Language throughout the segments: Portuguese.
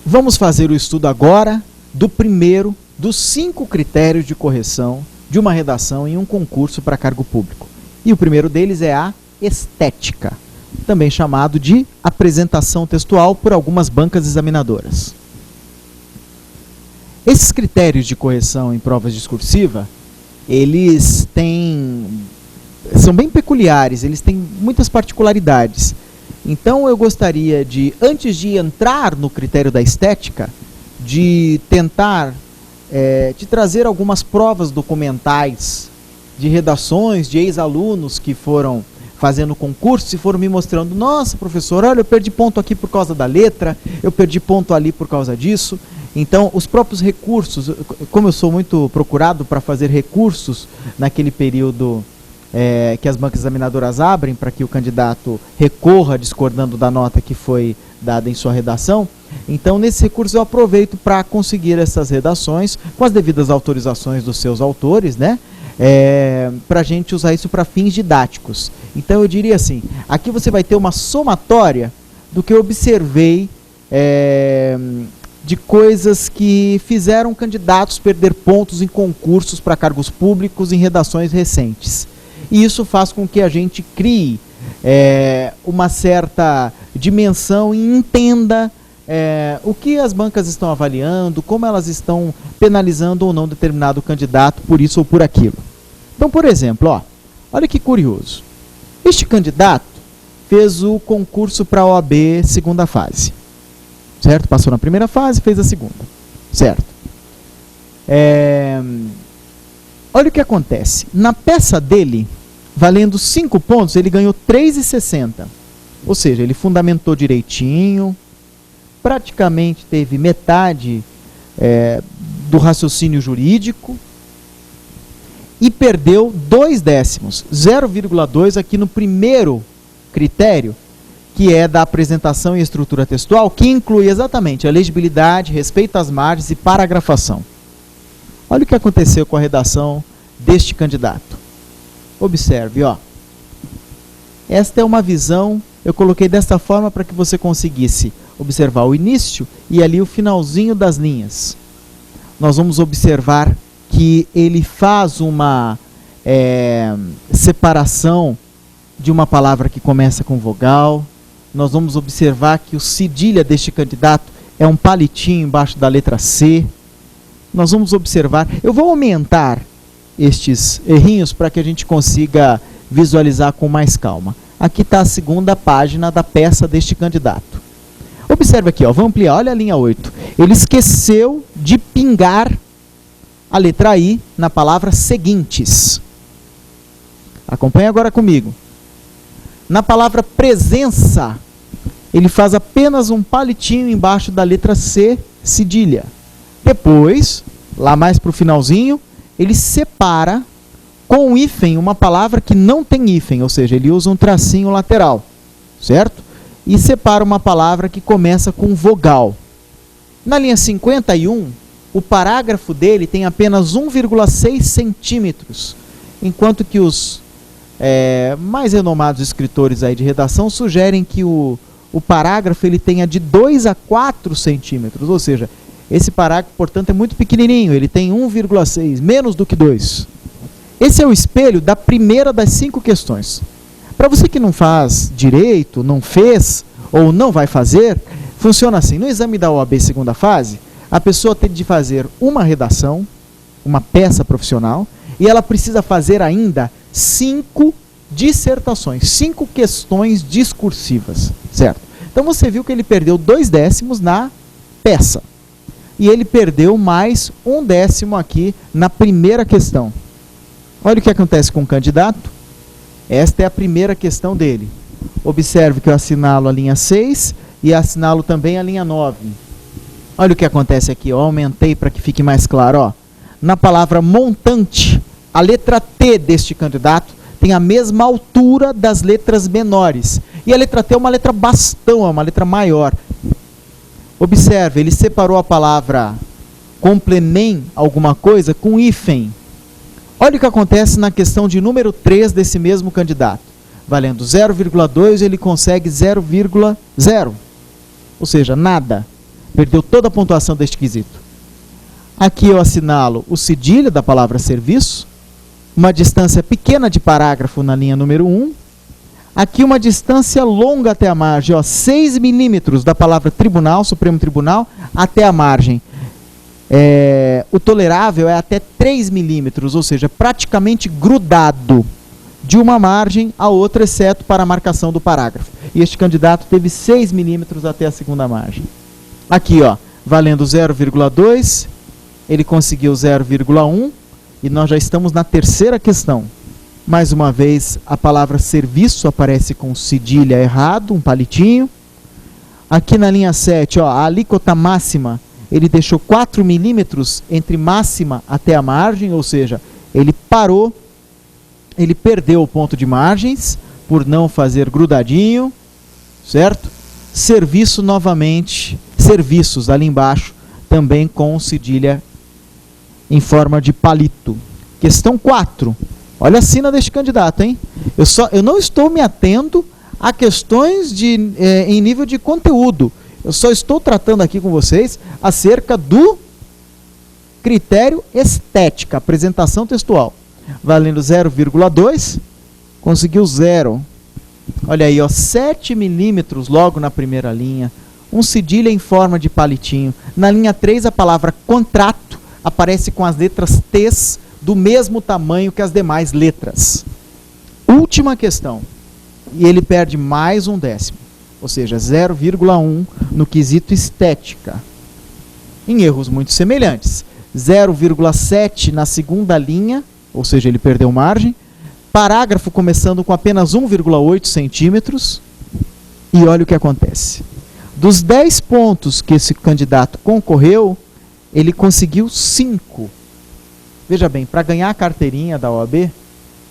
Vamos fazer o estudo agora do primeiro dos 5 critérios de correção de uma redação em um concurso para cargo público. E o primeiro deles é a estética, também chamado de apresentação textual por algumas bancas examinadoras. Esses critérios de correção em provas discursiva, eles são bem peculiares, eles têm muitas particularidades. Então eu gostaria de, antes de entrar no critério da estética, de tentar te trazer algumas provas documentais de redações de ex-alunos que foram fazendo concurso e foram me mostrando: nossa, professor, olha, eu perdi ponto aqui por causa da letra, eu perdi ponto ali por causa disso. Então, os próprios recursos, como eu sou muito procurado para fazer recursos naquele período que as bancas examinadoras abrem para que o candidato recorra discordando da nota que foi dada em sua redação, então nesse recurso eu aproveito para conseguir essas redações com as devidas autorizações dos seus autores, né? Para a gente usar isso para fins didáticos. Então eu diria assim, aqui você vai ter uma somatória do que eu observei de coisas que fizeram candidatos perder pontos em concursos para cargos públicos em redações recentes. E isso faz com que a gente crie uma certa dimensão e entenda o que as bancas estão avaliando, como elas estão penalizando ou não determinado candidato por isso ou por aquilo. Então, por exemplo, olha que curioso. Este candidato fez o concurso para a OAB segunda fase. Certo? Passou na primeira fase, fez a segunda. Certo? Olha o que acontece. Na peça dele, valendo 5 pontos, ele ganhou 3,60. Ou seja, ele fundamentou direitinho, praticamente teve metade do raciocínio jurídico e perdeu 2 décimos, 0,2 aqui no primeiro critério, que é da apresentação e estrutura textual, que inclui exatamente a legibilidade, respeito às margens e paragrafação. Olha o que aconteceu com a redação deste candidato. Observe, esta é uma visão, eu coloquei desta forma para que você conseguisse observar o início e ali o finalzinho das linhas. Nós vamos observar que ele faz uma separação de uma palavra que começa com vogal. Nós vamos observar que o cedilha deste candidato é um palitinho embaixo da letra C. Nós vamos observar, eu vou aumentar estes errinhos para que a gente consiga visualizar com mais calma. Aqui está a segunda página da peça deste candidato. Observe aqui, vamos ampliar, olha a linha 8. Ele esqueceu de pingar a letra I na palavra seguintes. Acompanhe agora comigo. Na palavra presença, ele faz apenas um palitinho embaixo da letra C, cedilha. Depois, lá mais para o finalzinho, ele separa com um hífen uma palavra que não tem hífen, ou seja, ele usa um tracinho lateral, certo? E separa uma palavra que começa com vogal. Na linha 51, o parágrafo dele tem apenas 1,6 centímetros, enquanto que os mais renomados escritores aí de redação sugerem que o parágrafo ele tenha de 2 a 4 centímetros, ou seja, esse parágrafo, portanto, é muito pequenininho, ele tem 1,6, menos do que 2. Esse é o espelho da primeira das 5 questões. Para você que não faz direito, não fez ou não vai fazer, funciona assim. No exame da OAB segunda fase, a pessoa tem de fazer uma redação, uma peça profissional, e ela precisa fazer ainda 5 dissertações, 5 questões discursivas, certo? Então você viu que ele perdeu 2 décimos na peça. E ele perdeu mais 1 décimo aqui na primeira questão. Olha o que acontece com o candidato. Esta é a primeira questão dele. Observe que eu assinalo a linha 6 e assinalo também a linha 9. Olha o que acontece aqui, eu aumentei para que fique mais claro. Na palavra montante, a letra T deste candidato tem a mesma altura das letras menores. E a letra T é uma letra bastão, é uma letra maior. Observe, ele separou a palavra complemento alguma coisa com hífen. Olha o que acontece na questão de número 3 desse mesmo candidato. Valendo 0,2, ele consegue 0,0. Ou seja, nada. Perdeu toda a pontuação deste quesito. Aqui eu assinalo o cedilha da palavra serviço, uma distância pequena de parágrafo na linha número 1. Aqui uma distância longa até a margem, ó, 6 milímetros da palavra tribunal, Supremo Tribunal, até a margem. O tolerável é até 3 milímetros, ou seja, praticamente grudado de uma margem a outra, exceto para a marcação do parágrafo. E este candidato teve 6 milímetros até a segunda margem. Aqui, ó, valendo 0,2, ele conseguiu 0,1, e nós já estamos na terceira questão. Mais uma vez, a palavra serviço aparece com cedilha errado, um palitinho. Aqui na linha 7, ó, a alíquota máxima, ele deixou 4 milímetros entre máxima até a margem, ou seja, ele parou, ele perdeu o ponto de margens por não fazer grudadinho, certo? Serviço novamente, serviços ali embaixo, também com cedilha em forma de palito. Questão 4. Olha a sina deste candidato, hein? Eu não estou me atendo a questões em nível de conteúdo. Eu só estou tratando aqui com vocês acerca do critério estética, apresentação textual. Valendo 0,2, conseguiu 0. Olha aí, ó, 7 milímetros logo na primeira linha. Um cedilha em forma de palitinho. Na linha 3, a palavra contrato aparece com as letras T's do mesmo tamanho que as demais letras. Última questão. E ele perde mais um décimo. Ou seja, 0,1 no quesito estética. Em erros muito semelhantes. 0,7 na segunda linha, ou seja, ele perdeu margem. Parágrafo começando com apenas 1,8 centímetros. E olha o que acontece. Dos 10 pontos que esse candidato concorreu, ele conseguiu 5. Veja bem, para ganhar a carteirinha da OAB,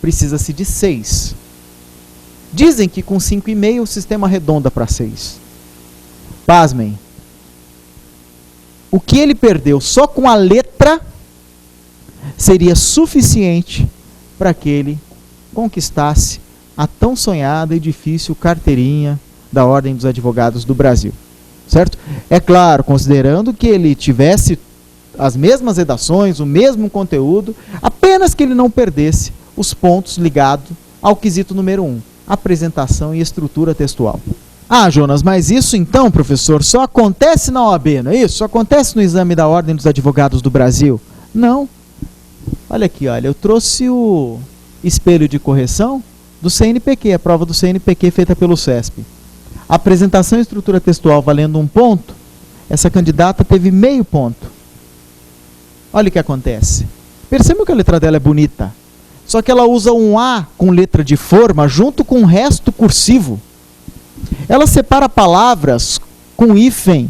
precisa-se de 6. Dizem que com 5,5 o sistema arredonda para 6. Pasmem. O que ele perdeu só com a letra seria suficiente para que ele conquistasse a tão sonhada e difícil carteirinha da Ordem dos Advogados do Brasil. Certo? É claro, considerando que ele tivesse as mesmas redações, o mesmo conteúdo, apenas que ele não perdesse os pontos ligados ao quesito número 1, apresentação e estrutura textual. Ah, Jonas, mas isso então, professor, só acontece na OAB, não é isso? Só acontece no exame da Ordem dos Advogados do Brasil? Não. Olha aqui, olha, eu trouxe o espelho de correção do CNPq, a prova do CNPq feita pelo CESP. Apresentação e estrutura textual valendo 1 ponto, essa candidata teve meio ponto. Olha o que acontece. Percebam que a letra dela é bonita. Só que ela usa um A com letra de forma junto com o resto cursivo. Ela separa palavras com hífen,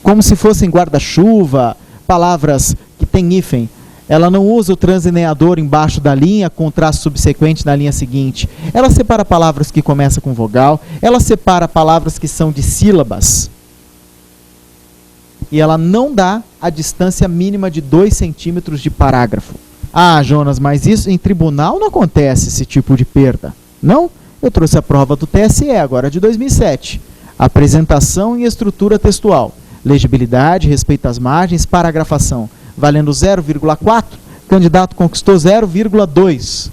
como se fossem guarda-chuva, palavras que têm hífen. Ela não usa o translineador embaixo da linha com o traço subsequente na linha seguinte. Ela separa palavras que começam com vogal. Ela separa palavras que são de sílabas. E ela não dá a distância mínima de 2 centímetros de parágrafo. Ah, Jonas, mas isso em tribunal não acontece, esse tipo de perda. Não? Eu trouxe a prova do TSE, agora de 2007. Apresentação e estrutura textual. Legibilidade, respeito às margens, paragrafação. Valendo 0,4, candidato conquistou 0,2.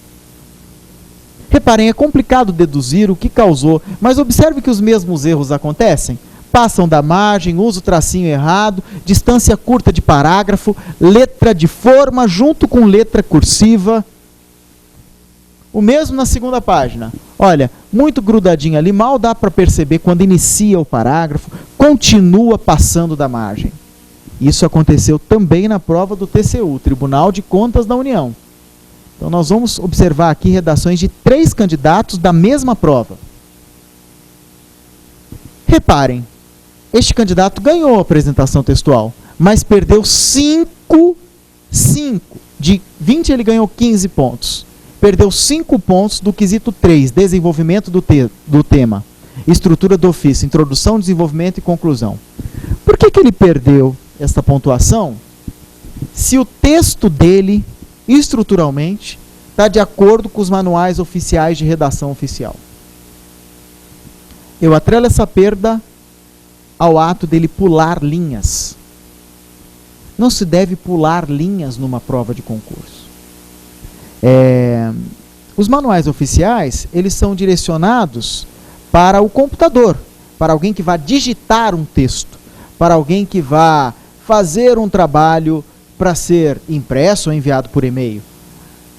Reparem, é complicado deduzir o que causou, mas observe que os mesmos erros acontecem. Passam da margem, usa o tracinho errado, distância curta de parágrafo, letra de forma junto com letra cursiva. O mesmo na segunda página. Olha, muito grudadinho ali, mal dá para perceber quando inicia o parágrafo, continua passando da margem. Isso aconteceu também na prova do TCU, Tribunal de Contas da União. Então nós vamos observar aqui redações de 3 candidatos da mesma prova. Reparem, este candidato ganhou a apresentação textual, mas perdeu 5. De 20 ele ganhou 15 pontos. Perdeu 5 pontos do quesito 3, desenvolvimento do tema. Estrutura do ofício, introdução, desenvolvimento e conclusão. Por que ele perdeu esta pontuação? Se o texto dele, estruturalmente, está de acordo com os manuais oficiais de redação oficial. Eu atrelo essa perda ao ato dele pular linhas. Não se deve pular linhas numa prova de concurso. Os manuais oficiais, eles são direcionados para o computador, para alguém que vá digitar um texto, para alguém que vá fazer um trabalho para ser impresso ou enviado por e-mail,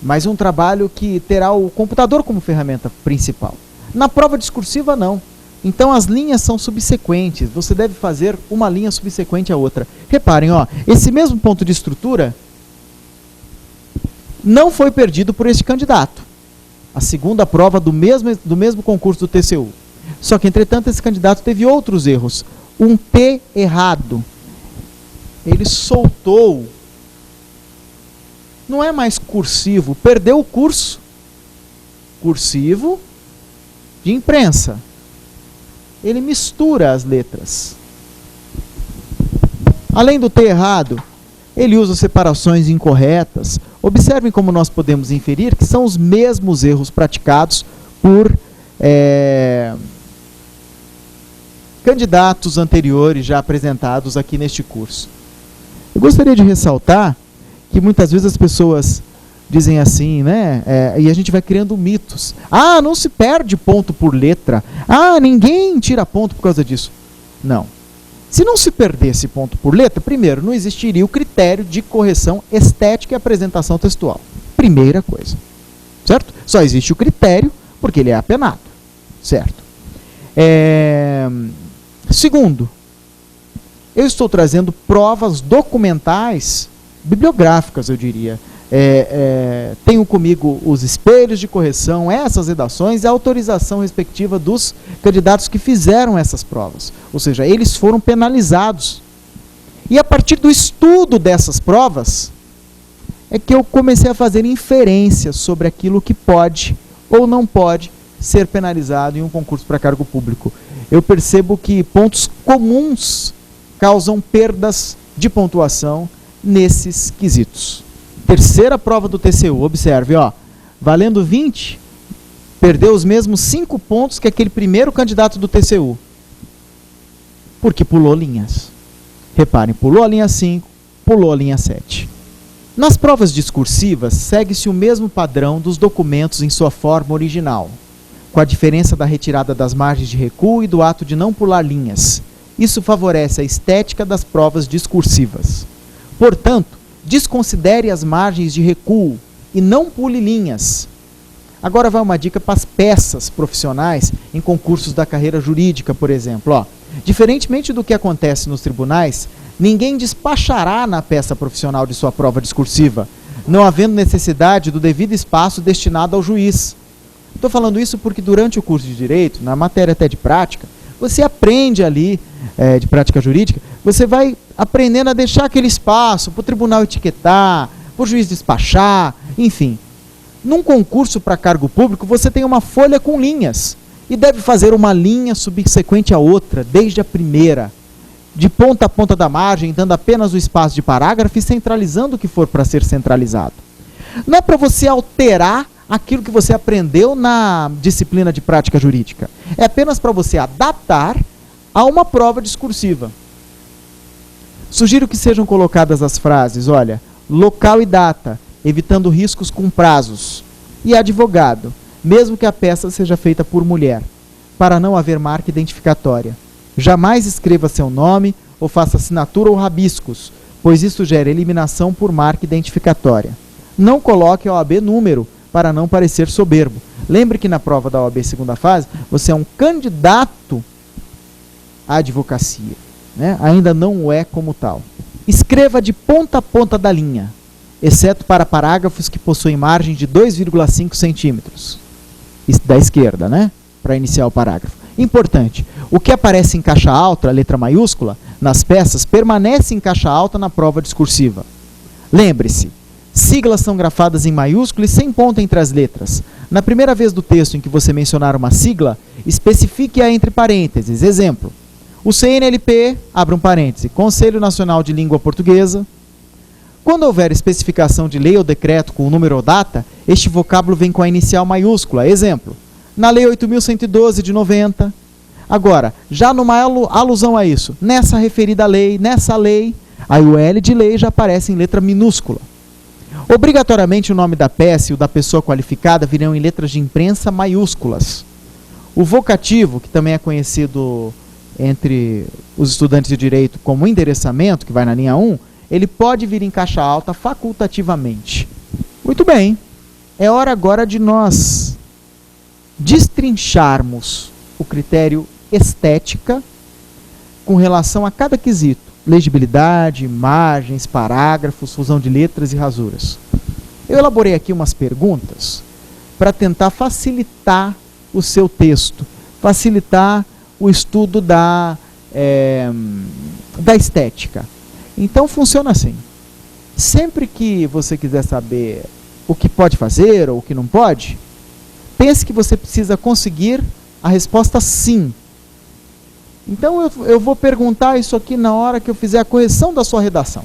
mas um trabalho que terá o computador como ferramenta principal. Na prova discursiva, não. Então as linhas são subsequentes, você deve fazer uma linha subsequente à outra. Reparem, ó, esse mesmo ponto de estrutura não foi perdido por este candidato. A segunda prova do mesmo concurso do TCU. Só que, entretanto, esse candidato teve outros erros. Um T errado. Ele soltou. Não é mais cursivo, perdeu o curso. Cursivo de imprensa. Ele mistura as letras. Além do T errado, ele usa separações incorretas. Observem como nós podemos inferir que são os mesmos erros praticados por candidatos anteriores já apresentados aqui neste curso. Eu gostaria de ressaltar que muitas vezes as pessoas dizem assim, né? E a gente vai criando mitos. Ah, não se perde ponto por letra. Ah, ninguém tira ponto por causa disso. Não. Se não se perdesse ponto por letra, primeiro, não existiria o critério de correção estética e apresentação textual. Primeira coisa. Certo? Só existe o critério porque ele é apenado. Certo? Segundo, eu estou trazendo provas documentais, bibliográficas, eu diria. Tenho comigo os espelhos de correção, essas redações e a autorização respectiva dos candidatos que fizeram essas provas. Ou seja, eles foram penalizados. E a partir do estudo dessas provas, é que eu comecei a fazer inferências sobre aquilo que pode ou não pode ser penalizado em um concurso para cargo público. Eu percebo que pontos comuns causam perdas de pontuação nesses quesitos. Terceira prova do TCU, observe, ó, valendo 20, perdeu os mesmos 5 pontos que aquele primeiro candidato do TCU. Porque pulou linhas. Reparem, pulou a linha 5, pulou a linha 7. Nas provas discursivas, segue-se o mesmo padrão dos documentos em sua forma original, com a diferença da retirada das margens de recuo e do ato de não pular linhas. Isso favorece a estética das provas discursivas. Portanto, desconsidere as margens de recuo e não pule linhas. Agora vai uma dica para as peças profissionais em concursos da carreira jurídica, por exemplo. Ó, diferentemente do que acontece nos tribunais, ninguém despachará na peça profissional de sua prova discursiva, não havendo necessidade do devido espaço destinado ao juiz. Estou falando isso porque durante o curso de Direito, na matéria até de prática, você aprende ali, de prática jurídica, você vai aprendendo a deixar aquele espaço para o tribunal etiquetar, para o juiz despachar, enfim. Num concurso para cargo público, você tem uma folha com linhas e deve fazer uma linha subsequente à outra, desde a primeira, de ponta a ponta da margem, dando apenas o espaço de parágrafo e centralizando o que for para ser centralizado. Não é para você alterar aquilo que você aprendeu na disciplina de prática jurídica. É apenas para você adaptar a uma prova discursiva. Sugiro que sejam colocadas as frases, olha, local e data, evitando riscos com prazos, e advogado, mesmo que a peça seja feita por mulher, para não haver marca identificatória. Jamais escreva seu nome ou faça assinatura ou rabiscos, pois isso gera eliminação por marca identificatória. Não coloque a OAB número, para não parecer soberbo. Lembre que na prova da OAB segunda fase, você é um candidato à advocacia, né? Ainda não o é como tal. Escreva de ponta a ponta da linha, exceto para parágrafos que possuem margem de 2,5 centímetros. Da esquerda, né? Para iniciar o parágrafo. Importante, o que aparece em caixa alta, a letra maiúscula, nas peças, permanece em caixa alta na prova discursiva. Lembre-se, siglas são grafadas em maiúsculo e sem ponto entre as letras. Na primeira vez do texto em que você mencionar uma sigla, especifique-a entre parênteses. Exemplo, o CNLP, abre um parêntese, Conselho Nacional de Língua Portuguesa. Quando houver especificação de lei ou decreto com o número ou data, este vocábulo vem com a inicial maiúscula. Exemplo, na Lei 8.112 de 90, Agora, já numa alusão a isso, nessa referida lei, nessa lei, aí o L de lei já aparece em letra minúscula. Obrigatoriamente o nome da peça e o da pessoa qualificada virão em letras de imprensa maiúsculas. O vocativo, que também é conhecido entre os estudantes de direito como endereçamento, que vai na linha 1, ele pode vir em caixa alta facultativamente. Muito bem, é hora agora de nós destrincharmos o critério estética com relação a cada quesito: legibilidade, imagens, parágrafos, fusão de letras e rasuras. Eu elaborei aqui umas perguntas para tentar facilitar o seu texto, facilitar o estudo da estética. Então funciona assim: sempre que você quiser saber o que pode fazer ou o que não pode, pense que você precisa conseguir a resposta sim. Então eu vou perguntar isso aqui na hora que eu fizer a correção da sua redação,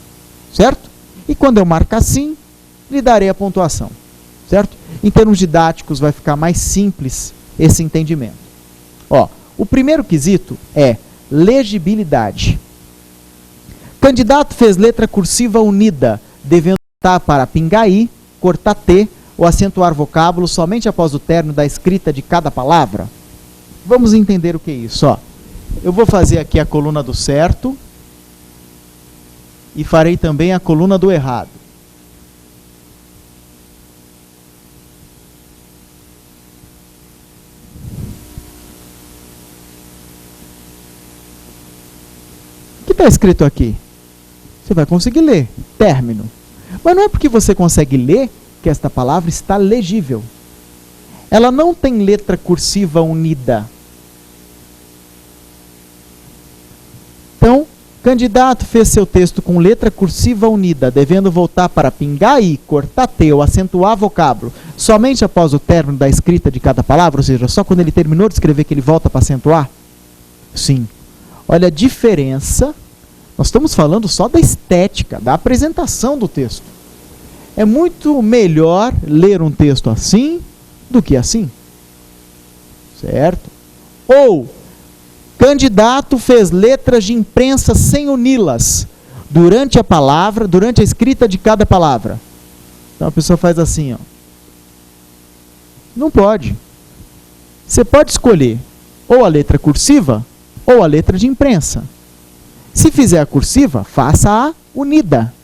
certo? E quando eu marcar sim, lhe darei a pontuação, certo? Em termos didáticos vai ficar mais simples esse entendimento. Ó, o primeiro quesito é legibilidade. Candidato fez letra cursiva unida, devendo optar para pingar I, cortar T ou acentuar vocábulo somente após o término da escrita de cada palavra. Vamos entender o que é isso, ó. Eu vou fazer aqui a coluna do certo e farei também a coluna do errado. O que está escrito aqui? Você vai conseguir ler, término. Mas não é porque você consegue ler que esta palavra está legível. Ela não tem letra cursiva unida. Então, candidato fez seu texto com letra cursiva unida, devendo voltar para pingar I, cortar T ou acentuar vocábulo somente após o término da escrita de cada palavra, ou seja, só quando ele terminou de escrever que ele volta para acentuar? Sim. Olha a diferença. Nós estamos falando só da estética, da apresentação do texto. É muito melhor ler um texto assim do que assim. Certo? Ou, candidato fez letras de imprensa sem uni-las durante a palavra, durante a escrita de cada palavra. Então a pessoa faz assim, ó. Não pode. Você pode escolher ou a letra cursiva ou a letra de imprensa. Se fizer a cursiva, faça a unida.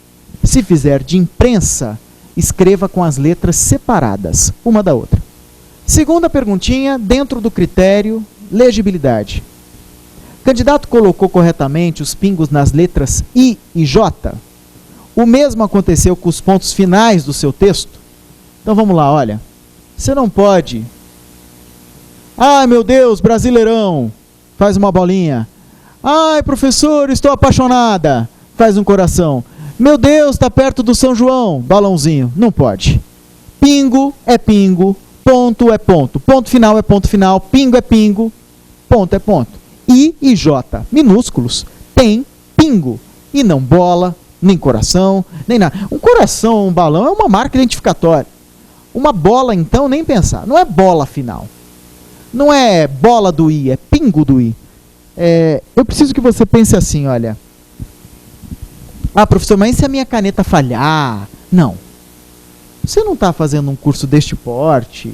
Se fizer de imprensa, escreva com as letras separadas, uma da outra. Segunda perguntinha, dentro do critério legibilidade. O candidato colocou corretamente os pingos nas letras I e J. O mesmo aconteceu com os pontos finais do seu texto. Então vamos lá, olha. Você não pode... Ai, meu Deus, brasileirão! Faz uma bolinha. Ai, professor, estou apaixonada. Faz um coração. Meu Deus, está perto do São João. Balãozinho. Não pode. Pingo é pingo. Ponto é ponto. Ponto final é ponto final. Pingo é pingo. Ponto é ponto. I e J, minúsculos, tem pingo. E não bola, nem coração, nem nada. Um coração ou um balão é uma marca identificatória. Uma bola, então, nem pensar. Não é bola final. Não é bola do I, é pingo do I. Eu preciso que você pense assim, olha. Ah, professor, mas e se a minha caneta falhar? Não. Você não está fazendo um curso deste porte,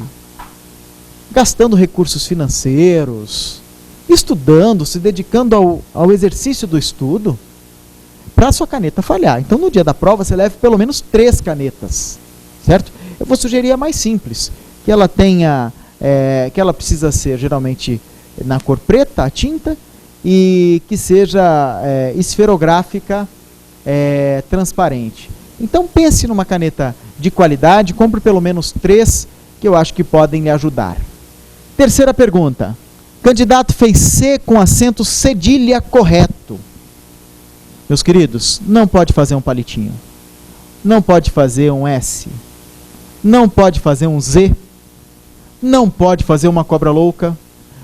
gastando recursos financeiros, estudando, se dedicando ao exercício do estudo, para a sua caneta falhar. Então, no dia da prova, você leve pelo menos 3 canetas, certo? Eu vou sugerir a mais simples, que ela tenha, que ela precisa ser geralmente na cor preta, a tinta, e que seja esferográfica, transparente. Então pense numa caneta de qualidade, compre pelo menos 3 que eu acho que podem lhe ajudar. Terceira pergunta. Candidato fez C com acento cedilha correto. Meus queridos, não pode fazer um palitinho. Não pode fazer um S. Não pode fazer um Z. Não pode fazer uma cobra louca.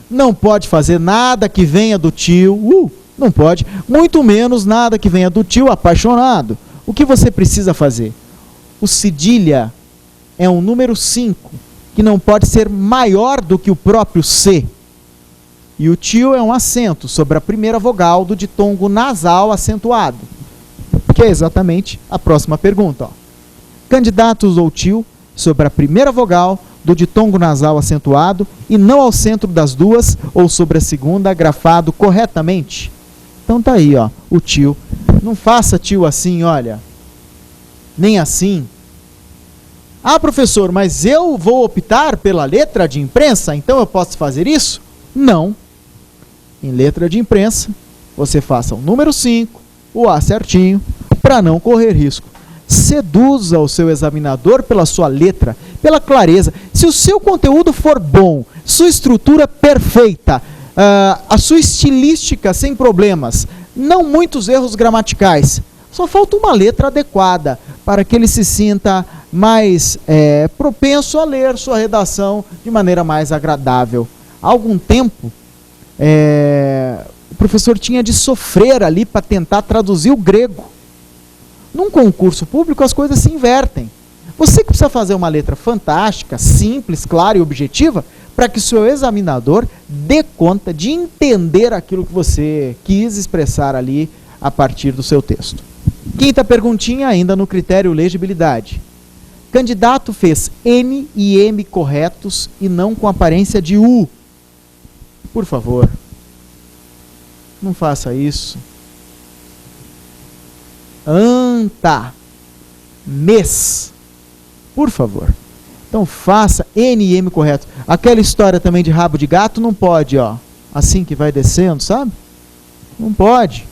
Não pode fazer nada que venha do tio. Não pode. Muito menos nada que venha do tio apaixonado. O que você precisa fazer? O cedilha é um número 5, que não pode ser maior do que o próprio C. E o tio é um acento sobre a primeira vogal do ditongo nasal acentuado, que é exatamente a próxima pergunta. Ó. Candidato usou tio sobre a primeira vogal do ditongo nasal acentuado e não ao centro das duas ou sobre a segunda, grafado corretamente. Então tá aí, ó, o tio. Não faça tio assim, olha, nem assim. Ah, professor, mas eu vou optar pela letra de imprensa, então eu posso fazer isso? Não. Em letra de imprensa, você faça o número 5, o A certinho, para não correr risco. Seduza o seu examinador pela sua letra, pela clareza. Se o seu conteúdo for bom, sua estrutura perfeita, a sua estilística sem problemas, não muitos erros gramaticais, só falta uma letra adequada para que ele se sinta mais propenso a ler sua redação de maneira mais agradável. Há algum tempo, o professor tinha de sofrer ali para tentar traduzir o grego. Num concurso público, as coisas se invertem. Você que precisa fazer uma letra fantástica, simples, clara e objetiva, para que o seu examinador dê conta de entender aquilo que você quis expressar ali a partir do seu texto. Quinta perguntinha, ainda no critério legibilidade. Candidato fez N e M corretos e não com aparência de U. Por favor, não faça isso. Anta, mes, por favor. Então faça N e M corretos. Aquela história também de rabo de gato não pode, ó, assim que vai descendo, sabe? Não pode.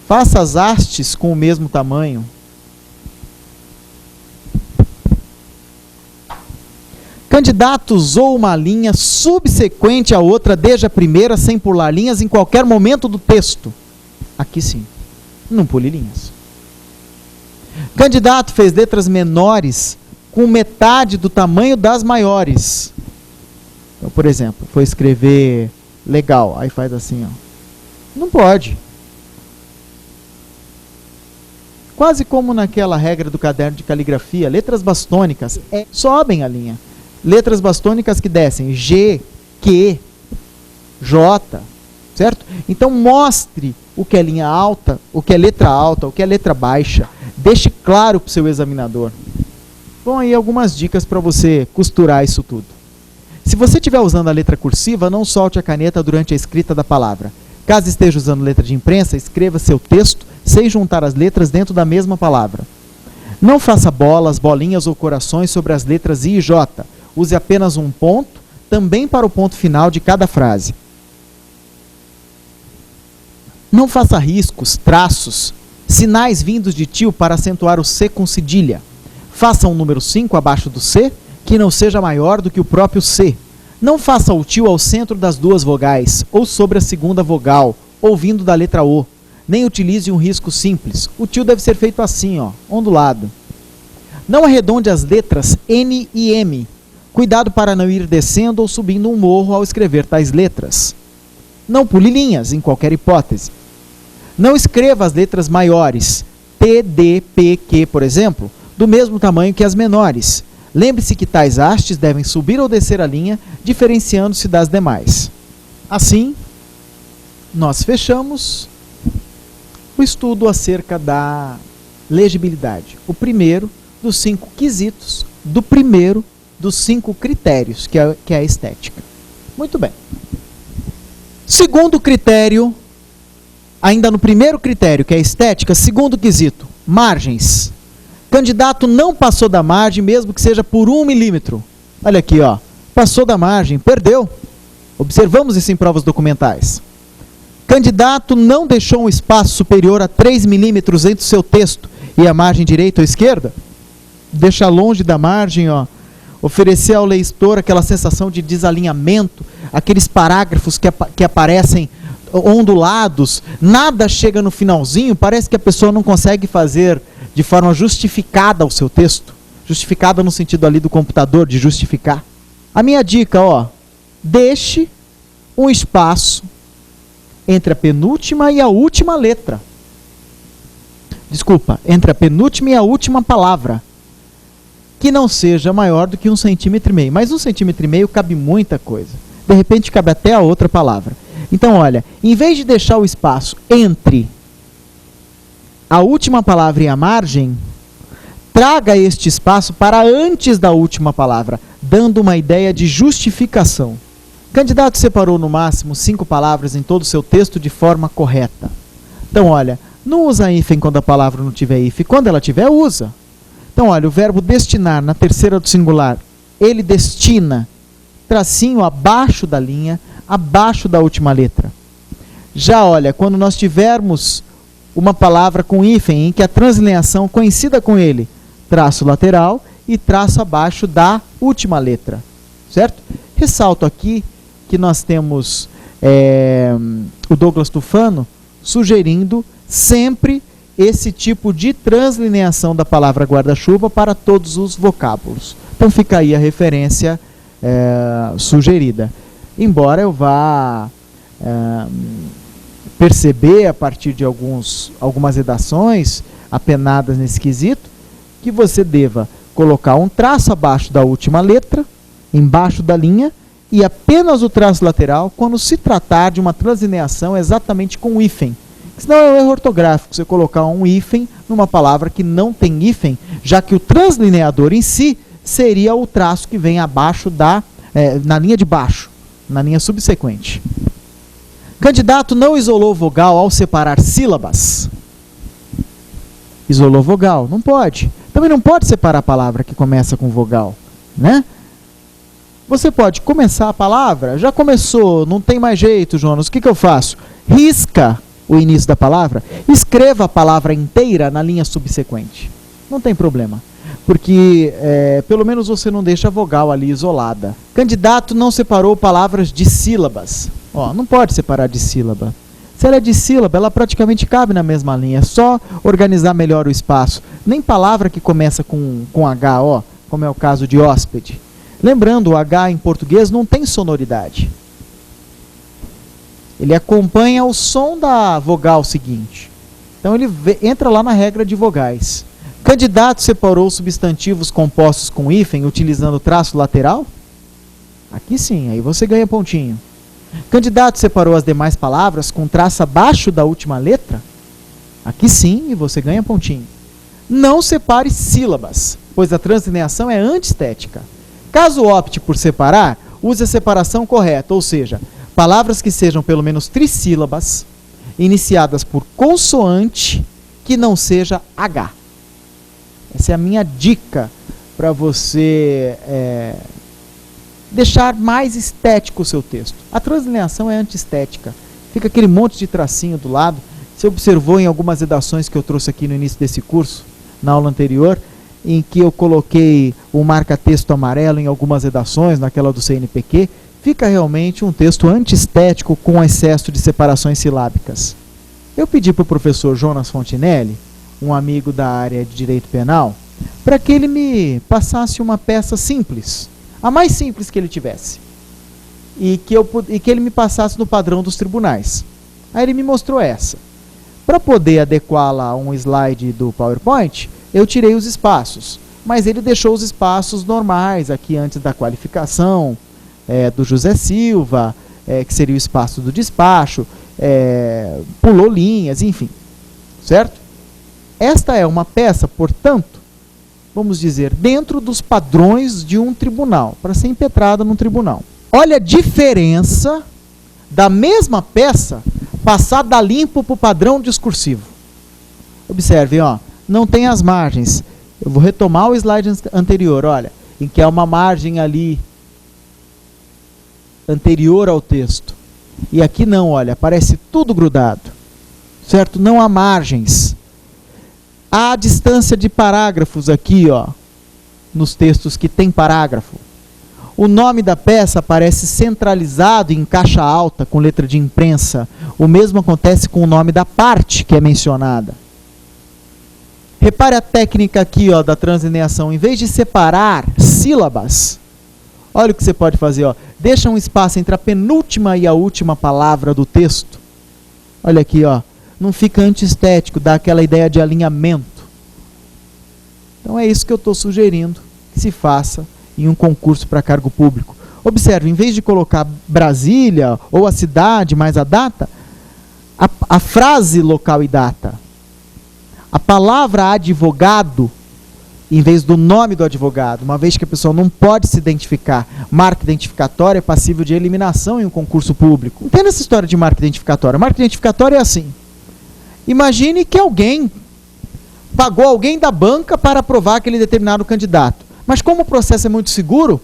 Faça as hastes com o mesmo tamanho. Candidato usou uma linha subsequente à outra desde a primeira, sem pular linhas em qualquer momento do texto. Aqui sim, não pule linhas. Candidato fez letras menores com metade do tamanho das maiores. Então, por exemplo, foi escrever legal, aí faz assim, ó. Não pode. Quase como naquela regra do caderno de caligrafia, letras bastônicas sobem a linha. Letras bastônicas que descem G, Q, J, certo? Então mostre o que é linha alta, o que é letra alta, o que é letra baixa. Deixe claro para o seu examinador. Bom, aí algumas dicas para você costurar isso tudo. Se você estiver usando a letra cursiva, não solte a caneta durante a escrita da palavra. Caso esteja usando letra de imprensa, escreva seu texto sem juntar as letras dentro da mesma palavra. Não faça bolas, bolinhas ou corações sobre as letras I e J. Use apenas um ponto, também para o ponto final de cada frase. Não faça riscos, traços, sinais vindos de tio para acentuar o C com cedilha. Faça um número 5 abaixo do C, que não seja maior do que o próprio C. Não faça o tio ao centro das duas vogais, ou sobre a segunda vogal, ou vindo da letra O. Nem utilize um risco simples. O tio deve ser feito assim, ó, ondulado. Não arredonde as letras N e M. Cuidado para não ir descendo ou subindo um morro ao escrever tais letras. Não pule linhas, em qualquer hipótese. Não escreva as letras maiores, T, D, P, Q, por exemplo, do mesmo tamanho que as menores. Lembre-se que tais hastes devem subir ou descer a linha, diferenciando-se das demais. Assim, nós fechamos o estudo acerca da legibilidade. O primeiro dos 5 quesitos, do primeiro dos 5 critérios, que é a estética. Muito bem. Segundo critério, ainda no primeiro critério, que é a estética, segundo quesito, margens. Candidato não passou da margem, mesmo que seja por 1 milímetro. Olha aqui, ó. Passou da margem, perdeu. Observamos isso em provas documentais. Candidato não deixou um espaço superior a 3 milímetros entre o seu texto e a margem direita ou esquerda. Deixa longe da margem, ó. Oferecer ao leitor aquela sensação de desalinhamento, aqueles parágrafos que aparecem ondulados, nada chega no finalzinho, parece que a pessoa não consegue fazer de forma justificada o seu texto. Justificada no sentido ali do computador, de justificar. A minha dica, ó, deixe um espaço entre a penúltima e a última letra. Desculpa, entre a penúltima e a última palavra. Que não seja maior do que 1,5 cm. Mas 1,5 cm cabe muita coisa. De repente cabe até a outra palavra. Então, olha, em vez de deixar o espaço entre a última palavra e a margem, traga este espaço para antes da última palavra, dando uma ideia de justificação. O candidato separou no máximo 5 palavras em todo o seu texto de forma correta. Então, olha, não usa hífen quando a palavra não tiver hífen. Quando ela tiver, usa. Então, olha, o verbo destinar na terceira do singular, ele destina, tracinho abaixo da linha, abaixo da última letra. Já, olha, quando nós tivermos uma palavra com hífen em que a translineação coincida com ele, traço lateral e traço abaixo da última letra, certo? Ressalto aqui que nós temos o Douglas Tufano sugerindo sempre esse tipo de translineação da palavra guarda-chuva para todos os vocábulos. Então fica aí a referência sugerida. Embora eu vá perceber a partir de algumas redações apenadas nesse quesito, que você deva colocar um traço abaixo da última letra, embaixo da linha, e apenas o traço lateral quando se tratar de uma translineação exatamente com hífen. Senão é um erro ortográfico você colocar um hífen numa palavra que não tem hífen, já que o translineador em si seria o traço que vem abaixo na linha de baixo, na linha subsequente. Candidato não isolou vogal ao separar sílabas. Isolou vogal? Não pode. Também não pode separar a palavra que começa com vogal, né? Você pode começar a palavra, já começou, não tem mais jeito, Jonas, o que eu faço? Risca o início da palavra, escreva a palavra inteira na linha subsequente. Não tem problema, porque pelo menos você não deixa a vogal ali isolada. Candidato não separou palavras de sílabas. Ó, não pode separar de sílaba. Se ela é de sílaba, ela praticamente cabe na mesma linha. É só organizar melhor o espaço. Nem palavra que começa com H, ó, como é o caso de hóspede. Lembrando, o H em português não tem sonoridade. Ele acompanha o som da vogal seguinte. Então ele entra lá na regra de vogais. Candidato separou substantivos compostos com hífen utilizando traço lateral? Aqui sim, aí você ganha pontinho. Candidato separou as demais palavras com traço abaixo da última letra? Aqui sim, e você ganha pontinho. Não separe sílabas, pois a translineação é antiestética. Caso opte por separar, use a separação correta, ou seja, palavras que sejam pelo menos trissílabas, iniciadas por consoante que não seja H. Essa é a minha dica para você deixar mais estético o seu texto. A translineação é antiestética. Fica aquele monte de tracinho do lado. Você observou em algumas redações que eu trouxe aqui no início desse curso, na aula anterior, em que eu coloquei o marca-texto amarelo em algumas redações, naquela do CNPq, fica realmente um texto antiestético com excesso de separações silábicas. Eu pedi para o professor Jonas Fontinelli, um amigo da área de direito penal, para que ele me passasse uma peça simples, a mais simples que ele tivesse, e que ele me passasse no padrão dos tribunais. Aí ele me mostrou essa. Para poder adequá-la a um slide do PowerPoint, eu tirei os espaços, mas ele deixou os espaços normais aqui antes da qualificação do José Silva, que seria o espaço do despacho, pulou linhas, enfim, certo? Esta é uma peça, portanto, vamos dizer, dentro dos padrões de um tribunal, para ser impetrada num tribunal. Olha a diferença da mesma peça passada a limpo para o padrão discursivo. Observe, ó, não tem as margens. Eu vou retomar o slide anterior, olha, em que há uma margem ali anterior ao texto. E aqui não, olha, aparece tudo grudado, certo? Não há margens. Há distância de parágrafos aqui, ó, nos textos que tem parágrafo. O nome da peça aparece centralizado em caixa alta, com letra de imprensa. O mesmo acontece com o nome da parte que é mencionada. Repare a técnica aqui, ó, da translineação. Em vez de separar sílabas, olha o que você pode fazer, ó. Deixa um espaço entre a penúltima e a última palavra do texto. Olha aqui, ó. Não fica antiestético, dá aquela ideia de alinhamento. Então é isso que eu estou sugerindo que se faça em um concurso para cargo público. Observe, em vez de colocar Brasília ou a cidade mais a data, a frase local e data. A palavra advogado, em vez do nome do advogado, uma vez que a pessoa não pode se identificar, marca identificatória é passível de eliminação em um concurso público. Entenda essa história de marca identificatória. Marca identificatória é assim. Imagine que alguém pagou alguém da banca para aprovar aquele determinado candidato. Mas como o processo é muito seguro,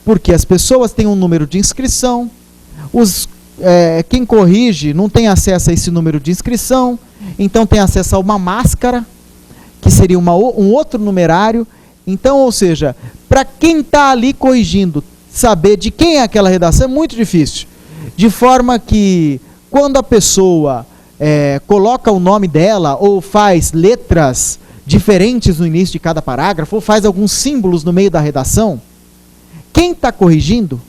porque as pessoas têm um número de inscrição, quem corrige não tem acesso a esse número de inscrição, então tem acesso a uma máscara, que seria um outro numerário. Então, ou seja, para quem está ali corrigindo, saber de quem é aquela redação é muito difícil. De forma que, quando a pessoa coloca o nome dela, ou faz letras diferentes no início de cada parágrafo, ou faz alguns símbolos no meio da redação, quem está corrigindo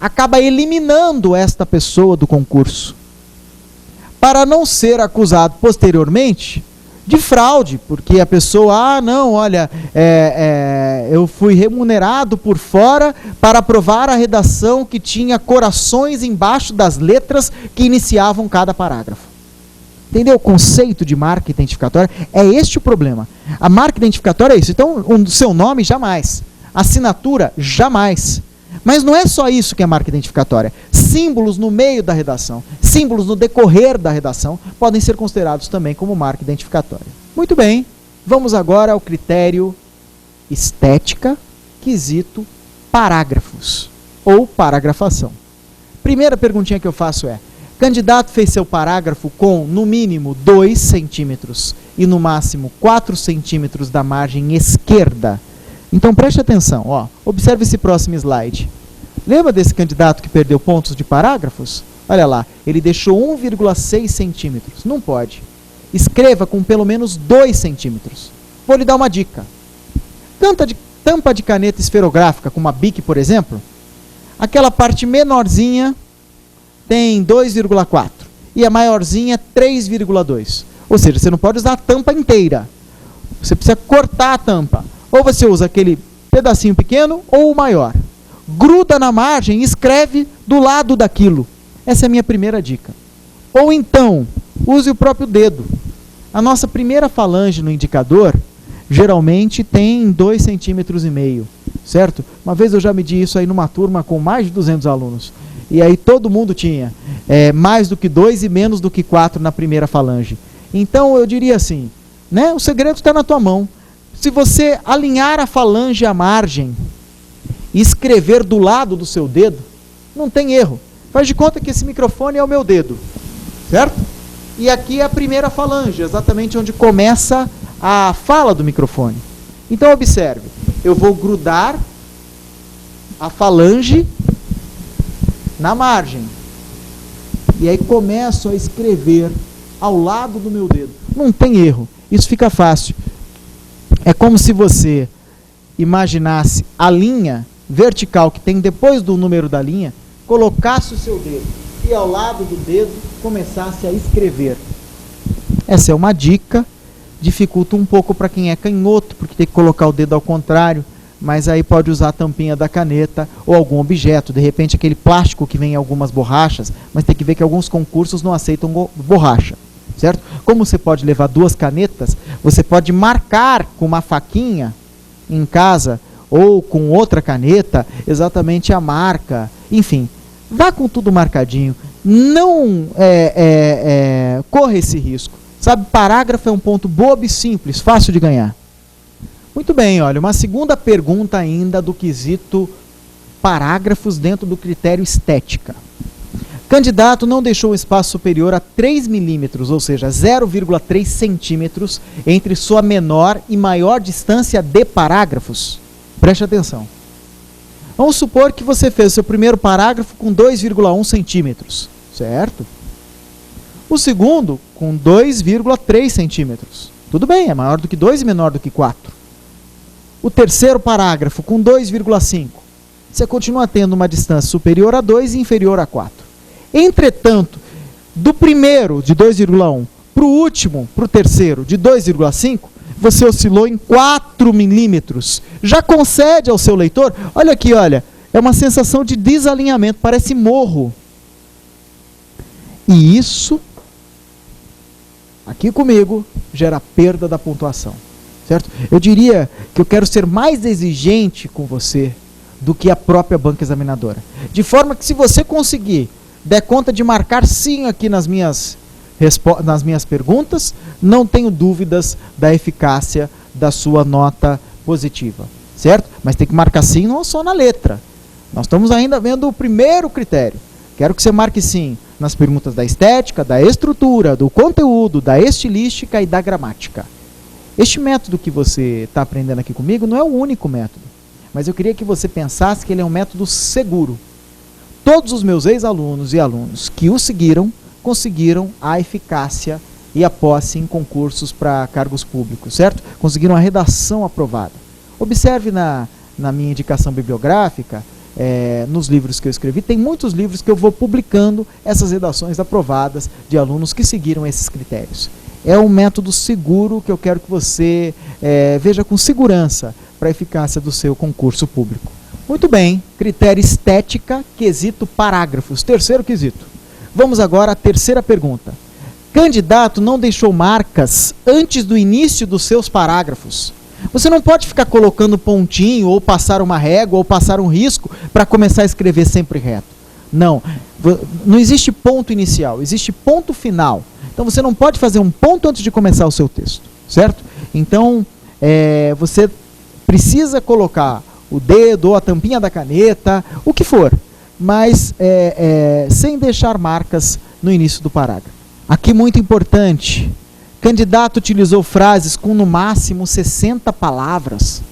acaba eliminando esta pessoa do concurso, para não ser acusado posteriormente de fraude, porque a pessoa, não, olha, eu fui remunerado por fora para aprovar a redação que tinha corações embaixo das letras que iniciavam cada parágrafo. Entendeu? O conceito de marca identificatória é este o problema. A marca identificatória é isso. Então, o seu nome, jamais. Assinatura, jamais. Mas não é só isso que é marca identificatória. Símbolos no meio da redação, símbolos no decorrer da redação, podem ser considerados também como marca identificatória. Muito bem, vamos agora ao critério estética, quesito parágrafos, ou paragrafação. Primeira perguntinha que eu faço é: candidato fez seu parágrafo com, no mínimo, 2 centímetros e, no máximo, 4 centímetros da margem esquerda. Então, preste atenção, ó, observe esse próximo slide. Lembra desse candidato que perdeu pontos de parágrafos? Olha lá, ele deixou 1,6 centímetros. Não pode. Escreva com pelo menos 2 centímetros. Vou lhe dar uma dica. Tampa de caneta esferográfica, com uma Bic, por exemplo, aquela parte menorzinha tem 2,4 e a maiorzinha 3,2. Ou seja, você não pode usar a tampa inteira. Você precisa cortar a tampa. Ou você usa aquele pedacinho pequeno ou o maior. Gruda na margem e escreve do lado daquilo. Essa é a minha primeira dica. Ou então, use o próprio dedo. A nossa primeira falange no indicador, geralmente tem 2,5 centímetros, certo? Uma vez eu já medi isso aí numa turma com mais de 200 alunos. E aí todo mundo tinha mais do que 2 e menos do que 4 na primeira falange. Então eu diria assim, né? O segredo está na tua mão. Se você alinhar a falange à margem e escrever do lado do seu dedo, não tem erro. Faz de conta que esse microfone é o meu dedo, certo? E aqui é a primeira falange, exatamente onde começa a fala do microfone. Então observe, eu vou grudar a falange na margem. E aí começo a escrever ao lado do meu dedo. Não tem erro, isso fica fácil. É como se você imaginasse a linha vertical que tem depois do número da linha, colocasse o seu dedo e ao lado do dedo começasse a escrever. Essa é uma dica, dificulta um pouco para quem é canhoto, porque tem que colocar o dedo ao contrário, mas aí pode usar a tampinha da caneta ou algum objeto, de repente aquele plástico que vem em algumas borrachas, mas tem que ver que alguns concursos não aceitam borracha. Certo? Como você pode levar 2 canetas, você pode marcar com uma faquinha em casa ou com outra caneta exatamente a marca. Enfim, vá com tudo marcadinho. Não corra esse risco. Sabe, parágrafo é um ponto bobo e simples, fácil de ganhar. Muito bem, olha, uma segunda pergunta ainda do quesito parágrafos dentro do critério estética. Candidato não deixou um espaço superior a 3 milímetros, ou seja, 0,3 centímetros, entre sua menor e maior distância de parágrafos. Preste atenção. Vamos supor que você fez o seu primeiro parágrafo com 2,1 centímetros, certo? O segundo com 2,3 centímetros. Tudo bem, é maior do que 2 e menor do que 4. O terceiro parágrafo com 2,5. Você continua tendo uma distância superior a 2 e inferior a 4. Entretanto, do primeiro, de 2,1, para o último, para o terceiro, de 2,5, você oscilou em 4 milímetros. Já concede ao seu leitor, olha aqui, olha, É uma sensação de desalinhamento, parece morro. E isso, aqui comigo, gera perda da pontuação. Certo? Eu diria que eu quero ser mais exigente com você do que a própria banca examinadora. De forma que, se você conseguir der conta de marcar sim aqui nas minhas perguntas, não tenho dúvidas da eficácia da sua nota positiva. Certo? Mas tem que marcar sim não só na letra. Nós estamos ainda vendo o primeiro critério. Quero que você marque sim nas perguntas da estética, da estrutura, do conteúdo, da estilística e da gramática. Este método que você está aprendendo aqui comigo não é o único método, mas eu queria que você pensasse que ele é um método seguro. Todos os meus ex-alunos e alunos que o seguiram, conseguiram a eficácia e a posse em concursos para cargos públicos, certo? Conseguiram a redação aprovada. Observe na minha indicação bibliográfica, nos livros que eu escrevi, tem muitos livros que eu vou publicando essas redações aprovadas de alunos que seguiram esses critérios. É um método seguro que eu quero que você veja com segurança para a eficácia do seu concurso público. Muito bem, critério estética, quesito parágrafos, terceiro quesito. Vamos agora à terceira pergunta. Candidato não deixou marcas antes do início dos seus parágrafos. Você não pode ficar colocando pontinho, ou passar uma régua, ou passar um risco para começar a escrever sempre reto. Não, não existe ponto inicial, existe ponto final. Então você não pode fazer um ponto antes de começar o seu texto, certo? Então você precisa colocar o dedo ou a tampinha da caneta, o que for, mas sem deixar marcas no início do parágrafo. Aqui muito importante, candidato utilizou frases com no máximo 60 palavras.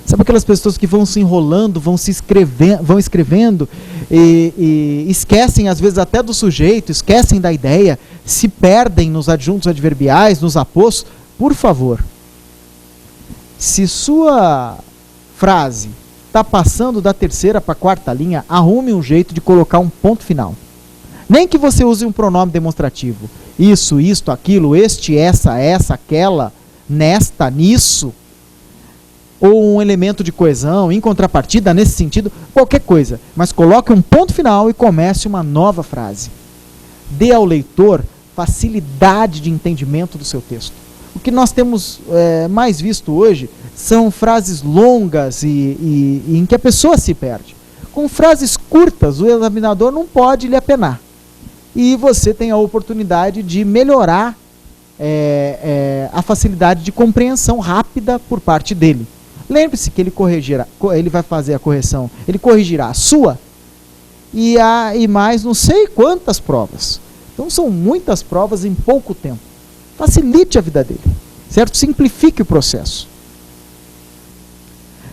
Sabe aquelas pessoas que vão se enrolando, vão escrevendo e esquecem às vezes até do sujeito, esquecem da ideia, se perdem nos adjuntos adverbiais, nos apostos? Por favor, se sua frase está passando da terceira para a quarta linha, arrume um jeito de colocar um ponto final. Nem que você use um pronome demonstrativo. Isso, isto, aquilo, este, essa, aquela, nesta, nisso. Ou um elemento de coesão, em contrapartida, nesse sentido, qualquer coisa. Mas coloque um ponto final e comece uma nova frase. Dê ao leitor facilidade de entendimento do seu texto. O que nós temos mais visto hoje são frases longas e em que a pessoa se perde. Com frases curtas, o examinador não pode lhe apenar. E você tem a oportunidade de melhorar a facilidade de compreensão rápida por parte dele. Lembre-se que ele vai fazer a correção, ele corrigirá a sua e mais não sei quantas provas. Então são muitas provas em pouco tempo. Facilite a vida dele, certo? Simplifique o processo.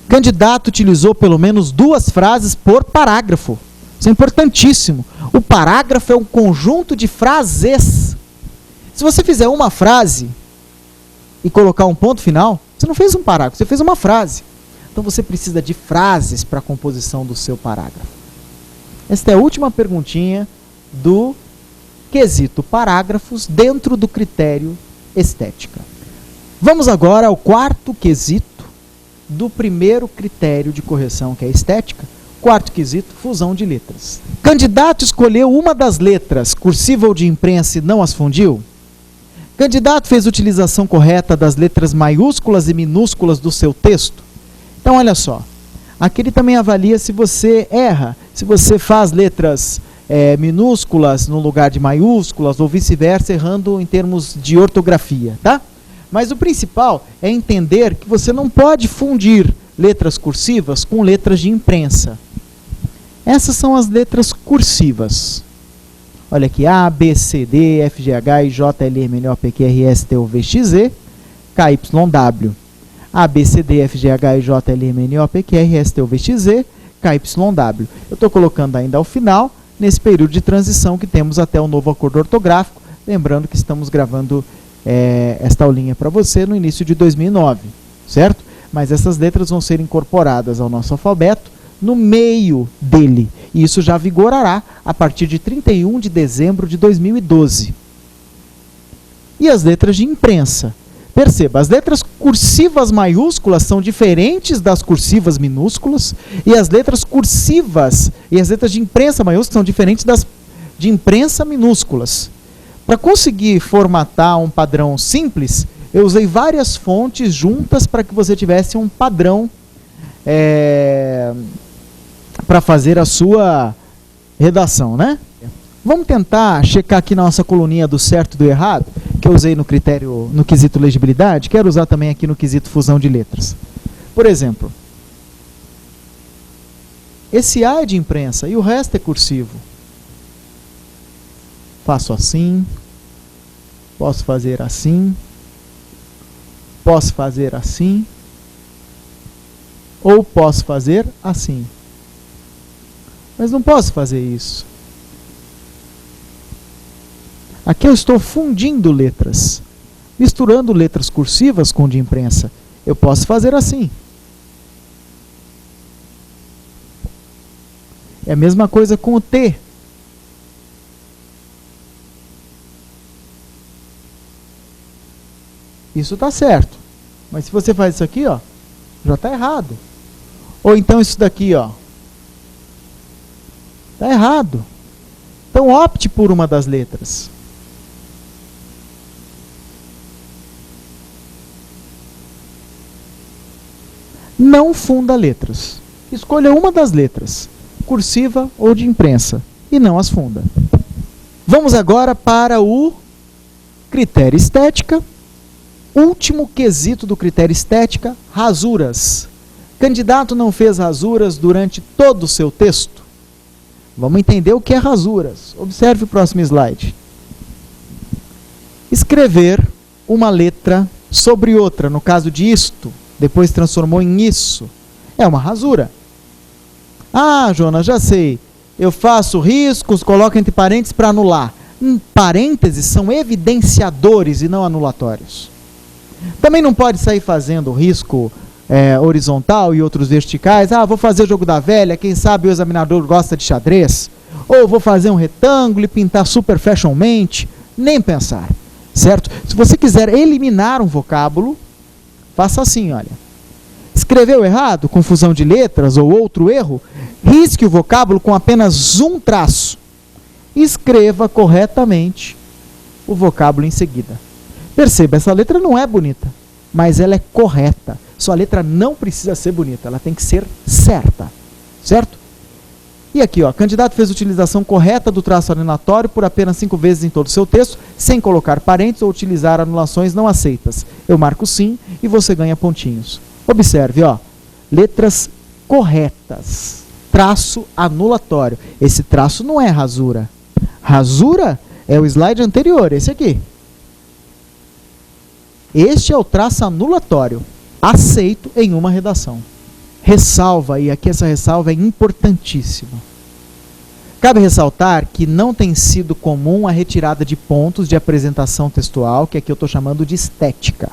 Candidato utilizou pelo menos 2 frases por parágrafo. Isso é importantíssimo. O parágrafo é um conjunto de frases. Se você fizer uma frase e colocar um ponto final, você não fez um parágrafo, você fez uma frase. Então você precisa de frases para a composição do seu parágrafo. Esta é a última perguntinha do quesito parágrafos dentro do critério estética. Vamos agora ao quarto quesito do primeiro critério de correção, que é estética. Quarto quesito, fusão de letras. Candidato escolheu uma das letras, cursiva ou de imprensa, e não as fundiu? Candidato fez utilização correta das letras maiúsculas e minúsculas do seu texto? Então, olha só. Aqui ele também avalia se você erra, se você faz letras minúsculas no lugar de maiúsculas, ou vice-versa, errando em termos de ortografia, tá? Mas o principal é entender que você não pode fundir letras cursivas com letras de imprensa. Essas são as letras cursivas. Olha aqui, A, B, C, D, F, G, H, I, J, L, M, N, O, P, Q, R, S, T, U, V, X, Z, K, Y, W. A, B, C, D, F, G, H, I, J, L, M, N, O, P, Q, R, S, T, U, V, X, Z, K, Y, W. Eu estou colocando ainda ao final, nesse período de transição que temos até o novo acordo ortográfico, lembrando que estamos gravando esta aulinha para você no início de 2009, certo? Mas essas letras vão ser incorporadas ao nosso alfabeto no meio dele. E isso já vigorará a partir de 31 de dezembro de 2012. E as letras de imprensa? Perceba, as letras cursivas maiúsculas são diferentes das cursivas minúsculas, e as letras cursivas e as letras de imprensa maiúsculas são diferentes das de imprensa minúsculas. Para conseguir formatar um padrão simples, eu usei várias fontes juntas para que você tivesse um padrão para fazer a sua redação, né? Vamos tentar checar aqui na nossa coluninha do certo e do errado, que eu usei no critério, no quesito legibilidade, quero usar também aqui no quesito fusão de letras. Por exemplo, esse A é de imprensa e o resto é cursivo. Faço assim, posso fazer assim, posso fazer assim, ou posso fazer assim. Mas não posso fazer isso. Aqui eu estou fundindo letras, misturando letras cursivas com de imprensa. Eu posso fazer assim. É a mesma coisa com o T. Isso está certo. Mas se você faz isso aqui, ó, já está errado. Ou então isso daqui, ó, está errado. Então opte por uma das letras. Não funda letras. Escolha uma das letras, cursiva ou de imprensa, e não as funda. Vamos agora para o critério estética. Último quesito do critério estética, rasuras. Candidato não fez rasuras durante todo o seu texto? Vamos entender o que é rasuras. Observe o próximo slide. Escrever uma letra sobre outra, no caso de isto, depois transformou em isso, é uma rasura. Ah, Jonas, já sei. Eu faço riscos, coloco entre parênteses para anular. Parênteses são evidenciadores e não anulatórios. Também não pode sair fazendo risco horizontal e outros verticais. Ah, vou fazer o jogo da velha, quem sabe o examinador gosta de xadrez. Ou vou fazer um retângulo e pintar super fashionmente. Nem pensar, certo? Se você quiser eliminar um vocábulo, faça assim, olha. Escreveu errado, confusão de letras ou outro erro, risque o vocábulo com apenas um traço. Escreva corretamente o vocábulo em seguida. Perceba, essa letra não é bonita, mas ela é correta. Sua letra não precisa ser bonita, ela tem que ser certa, certo? E aqui, ó, candidato fez utilização correta do traço anulatório por apenas 5 vezes em todo o seu texto, sem colocar parênteses ou utilizar anulações não aceitas. Eu marco sim e você ganha pontinhos. Observe, ó, letras corretas, traço anulatório. Esse traço não é rasura. Rasura é o slide anterior, esse aqui. Este é o traço anulatório, aceito em uma redação. Ressalva, e aqui essa ressalva é importantíssima. Cabe ressaltar que não tem sido comum a retirada de pontos de apresentação textual, que aqui eu estou chamando de estética.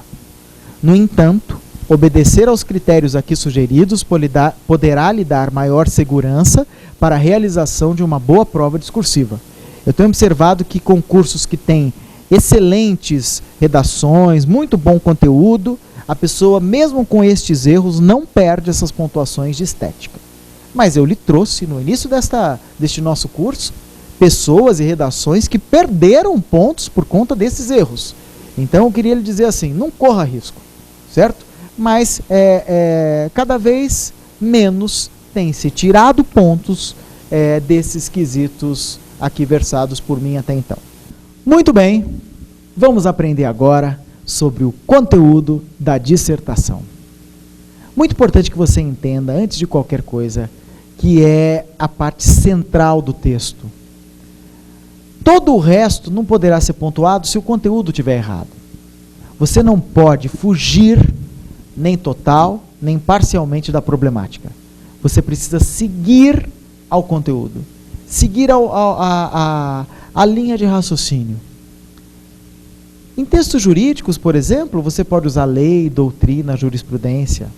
No entanto, obedecer aos critérios aqui sugeridos poderá lhe dar maior segurança para a realização de uma boa prova discursiva. Eu tenho observado que concursos que têm excelentes redações, muito bom conteúdo, a pessoa, mesmo com estes erros, não perde essas pontuações de estética. Mas eu lhe trouxe, no início deste nosso curso, pessoas e redações que perderam pontos por conta desses erros. Então, eu queria lhe dizer assim, não corra risco, certo? Mas, cada vez menos tem se tirado pontos desses quesitos aqui versados por mim até então. Muito bem, vamos aprender agora sobre o conteúdo da dissertação. Muito importante que você entenda, antes de qualquer coisa, que é a parte central do texto. Todo o resto não poderá ser pontuado se o conteúdo estiver errado. Você não pode fugir, nem total, nem parcialmente da problemática. Você precisa seguir ao conteúdo, seguir a linha de raciocínio. Em textos jurídicos, por exemplo, você pode usar lei, doutrina, jurisprudência.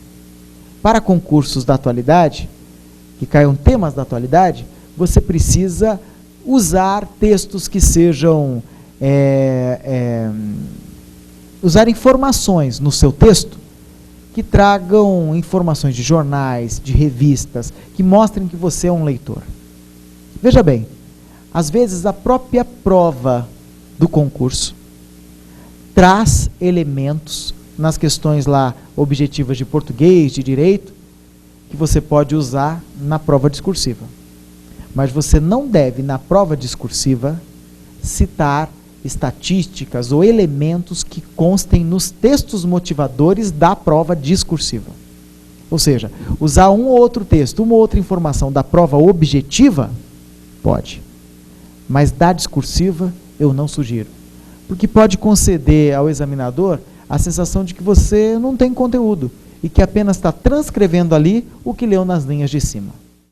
Para concursos da atualidade, que caiam temas da atualidade, você precisa usar textos que sejam usar informações no seu texto que tragam informações de jornais, de revistas, que mostrem que você é um leitor. Veja bem, às vezes a própria prova do concurso traz elementos nas questões lá objetivas de português, de direito, que você pode usar na prova discursiva. Mas você não deve, na prova discursiva, citar estatísticas ou elementos que constem nos textos motivadores da prova discursiva. Ou seja, usar um ou outro texto, uma ou outra informação da prova objetiva, pode. Mas da discursiva, eu não sugiro. Porque pode conceder ao examinador a sensação de que você não tem conteúdo e que apenas está transcrevendo ali o que leu nas linhas de cima.